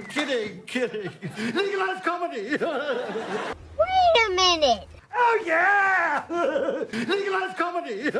Kidding. Legalize comedy. Wait a minute. Oh yeah! Legalize comedy.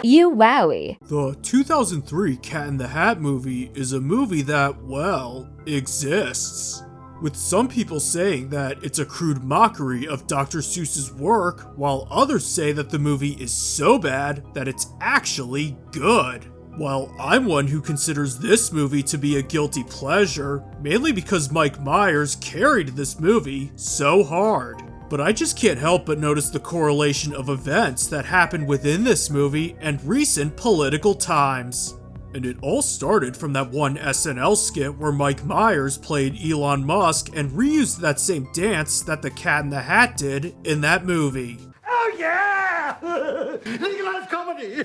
Euaoi. The 2003 Cat in the Hat movie is a movie that, well, exists. With some people saying that it's a crude mockery of Dr. Seuss's work, while others say that the movie is so bad that it's actually good. While I'm one who considers this movie to be a guilty pleasure, mainly because Mike Myers carried this movie so hard. But I just can't help but notice the correlation of events that happened within this movie and recent political times. And it all started from that one SNL skit where Mike Myers played Elon Musk and reused that same dance that the Cat in the Hat did in that movie. Oh yeah! Legalize comedy.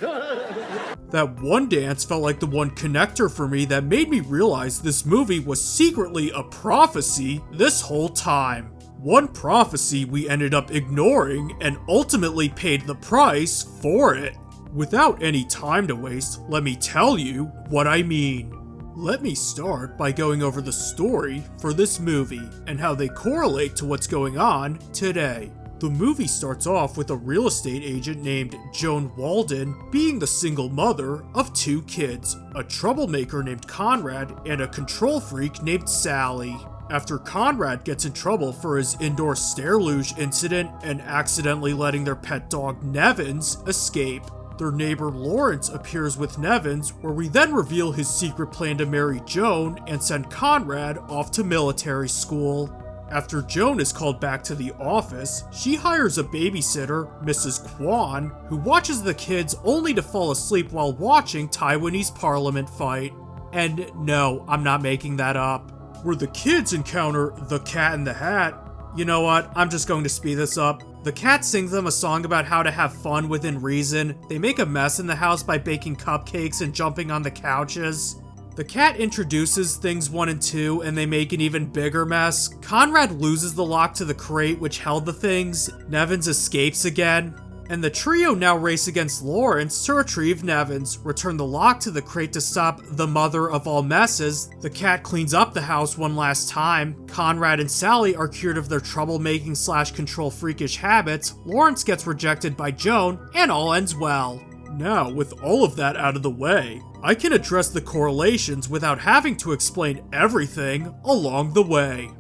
That one dance felt like the one connector for me that made me realize this movie was secretly a prophecy this whole time. One prophecy we ended up ignoring and ultimately paid the price for it. Without any time to waste, let me tell you what I mean. Let me start by going over the story for this movie and how they correlate to what's going on today. The movie starts off with a real estate agent named Joan Walden being the single mother of 2 kids, a troublemaker named Conrad and a control freak named Sally. After Conrad gets in trouble for his indoor stair luge incident and accidentally letting their pet dog Nevins escape, their neighbor Lawrence appears with Nevins, where we then reveal his secret plan to marry Joan and send Conrad off to military school. After Joan is called back to the office, she hires a babysitter, Mrs. Kwan, who watches the kids only to fall asleep while watching Taiwanese parliament fight. And no, I'm not making that up. Where the kids encounter the Cat in the Hat, you know what, I'm just going to speed this up. The cat sings them a song about how to have fun within reason. They make a mess in the house by baking cupcakes and jumping on the couches. The cat introduces things 1 and 2 and they make an even bigger mess. Conrad loses the lock to the crate which held the things. Nevins escapes again. And the trio now race against Lawrence to retrieve Nevins, return the lock to the crate to stop the mother of all messes. The cat cleans up the house one last time. Conrad and Sally are cured of their troublemaking / control freakish habits. Lawrence gets rejected by Joan, and all ends well. Now, with all of that out of the way, I can address the correlations without having to explain everything along the way.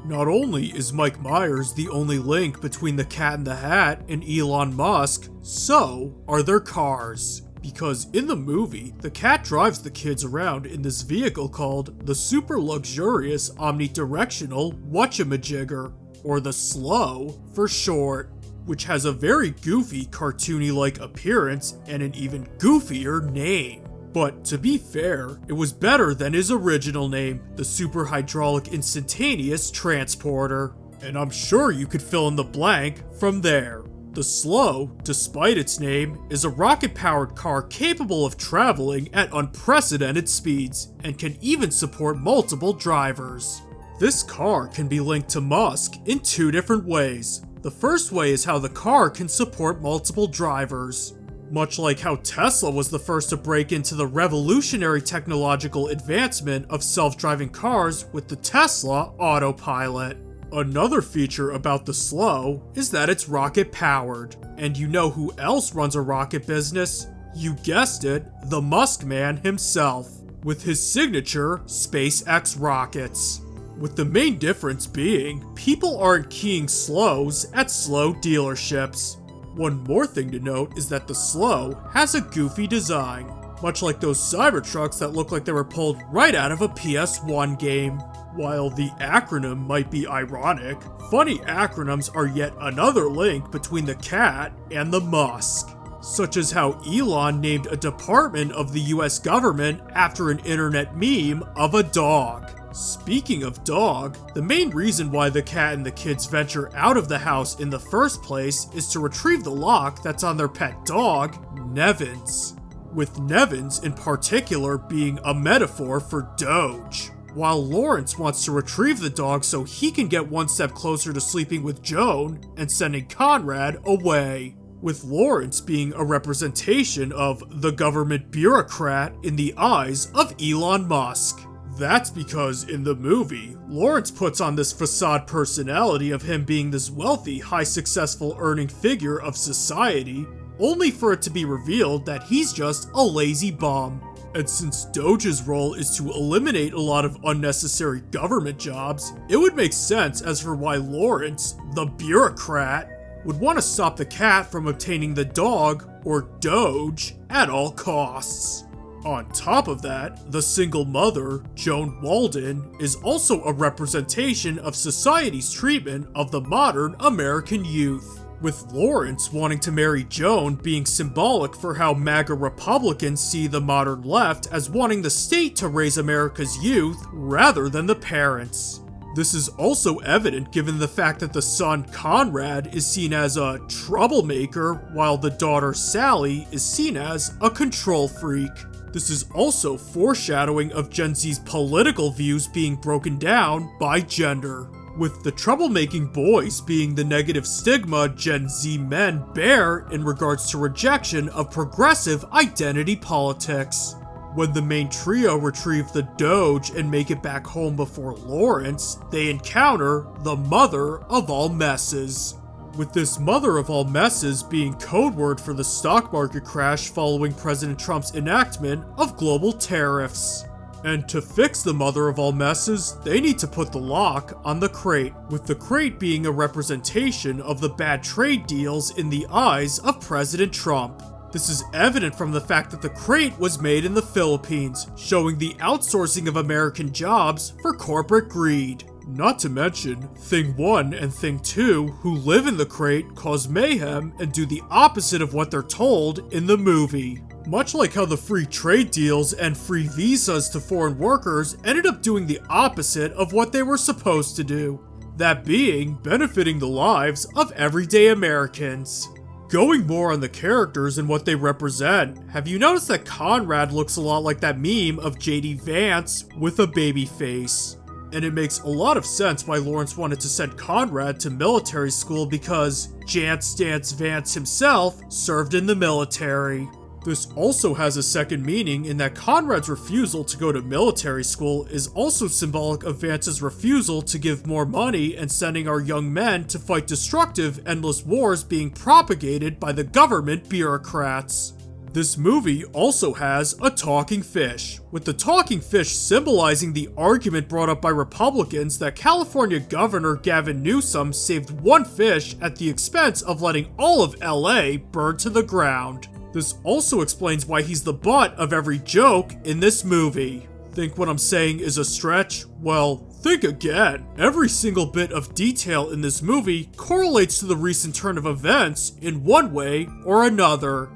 Not only is Mike Myers the only link between the Cat in the Hat and Elon Musk, so are their cars. Because in the movie, the cat drives the kids around in this vehicle called the super luxurious omnidirectional whatchamajigger, or the SLOW for short, which has a very goofy cartoony-like appearance and an even goofier name. But to be fair, it was better than his original name, the Super Hydraulic Instantaneous Transporter. And I'm sure you could fill in the blank from there. The SLOW, despite its name, is a rocket-powered car capable of traveling at unprecedented speeds, and can even support multiple drivers. This car can be linked to Musk in 2 different ways. The first way is how the car can support multiple drivers. Much like how Tesla was the first to break into the revolutionary technological advancement of self-driving cars with the Tesla Autopilot. Another feature about the SLOW is that it's rocket-powered. And you know who else runs a rocket business? You guessed it, the Musk man himself, with his signature SpaceX rockets. With the main difference being, people aren't keying SLOWs at SLOW dealerships. One more thing to note is that the SLOW has a goofy design, much like those Cybertrucks that look like they were pulled right out of a PS1 game. While the acronym might be ironic, funny acronyms are yet another link between the cat and the Musk, such as how Elon named a department of the US government after an internet meme of a dog. Speaking of dog, the main reason why the cat and the kids venture out of the house in the first place is to retrieve the lock that's on their pet dog, Nevins. With Nevins in particular being a metaphor for DOGE. While Lawrence wants to retrieve the dog so he can get one step closer to sleeping with Joan and sending Conrad away. With Lawrence being a representation of the government bureaucrat in the eyes of Elon Musk. That's because in the movie, Lawrence puts on this facade personality of him being this wealthy, high successful earning figure of society, only for it to be revealed that he's just a lazy bum. And since DOGE's role is to eliminate a lot of unnecessary government jobs, it would make sense as for why Lawrence, the bureaucrat, would want to stop the cat from obtaining the dog, or DOGE, at all costs. On top of that, the single mother, Joan Walden, is also a representation of society's treatment of the modern American youth, with Lawrence wanting to marry Joan being symbolic for how MAGA Republicans see the modern left as wanting the state to raise America's youth rather than the parents. This is also evident given the fact that the son Conrad is seen as a troublemaker while the daughter Sally is seen as a control freak. This is also foreshadowing of Gen Z's political views being broken down by gender, with the troublemaking boys being the negative stigma Gen Z men bear in regards to rejection of progressive identity politics. When the main trio retrieve the DOGE and make it back home before Lawrence, they encounter the mother of all messes, with this mother of all messes being code word for the stock market crash following President Trump's enactment of global tariffs. And to fix the mother of all messes, they need to put the lock on the crate, with the crate being a representation of the bad trade deals in the eyes of President Trump. This is evident from the fact that the crate was made in the Philippines, showing the outsourcing of American jobs for corporate greed. Not to mention, Thing 1 and Thing 2, who live in the crate, cause mayhem and do the opposite of what they're told in the movie. Much like how the free trade deals and free visas to foreign workers ended up doing the opposite of what they were supposed to do. That being, benefiting the lives of everyday Americans. Going more on the characters and what they represent, have you noticed that Conrad looks a lot like that meme of JD Vance with a baby face? And it makes a lot of sense why Lawrence wanted to send Conrad to military school because Jance Dance Vance himself served in the military. This also has a second meaning in that Conrad's refusal to go to military school is also symbolic of Vance's refusal to give more money and sending our young men to fight destructive, endless wars being propagated by the government bureaucrats. This movie also has a talking fish, with the talking fish symbolizing the argument brought up by Republicans that California Governor Gavin Newsom saved one fish at the expense of letting all of LA burn to the ground. This also explains why he's the butt of every joke in this movie. Think what I'm saying is a stretch? Well, think again. Every single bit of detail in this movie correlates to the recent turn of events in one way or another.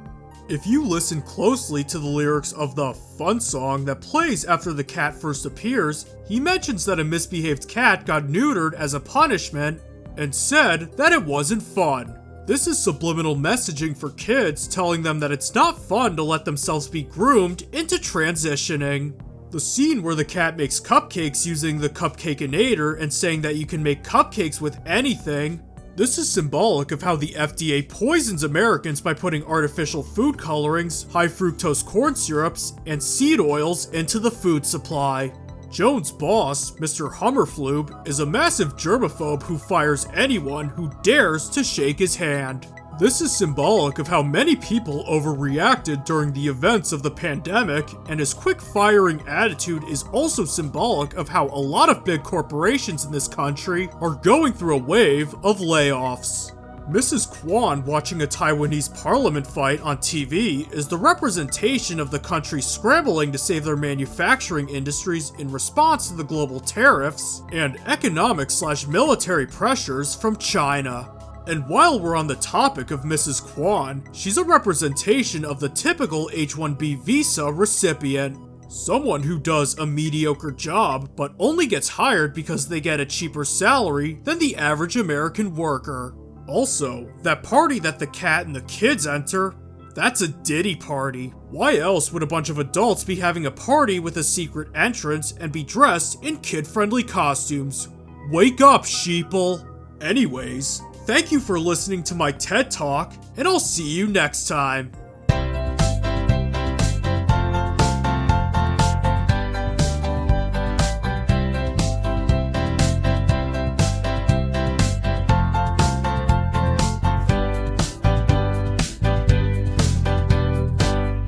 If you listen closely to the lyrics of the fun song that plays after the cat first appears, he mentions that a misbehaved cat got neutered as a punishment and said that it wasn't fun. This is subliminal messaging for kids telling them that it's not fun to let themselves be groomed into transitioning. The scene where the cat makes cupcakes using the Cupcakeinator and saying that you can make cupcakes with anything, this is symbolic of how the FDA poisons Americans by putting artificial food colorings, high fructose corn syrups, and seed oils into the food supply. Joan's boss, Mr. Hummerflube, is a massive germaphobe who fires anyone who dares to shake his hand. This is symbolic of how many people overreacted during the events of the pandemic, and his quick-firing attitude is also symbolic of how a lot of big corporations in this country are going through a wave of layoffs. Mrs. Kwan watching a Taiwanese parliament fight on TV is the representation of the country scrambling to save their manufacturing industries in response to the global tariffs and economic/military pressures from China. And while we're on the topic of Mrs. Kwan, she's a representation of the typical H-1B visa recipient. Someone who does a mediocre job but only gets hired because they get a cheaper salary than the average American worker. Also, that party that the cat and the kids enter, that's a Diddy party. Why else would a bunch of adults be having a party with a secret entrance and be dressed in kid-friendly costumes? Wake up, sheeple! Anyways, thank you for listening to my TED Talk, and I'll see you next time.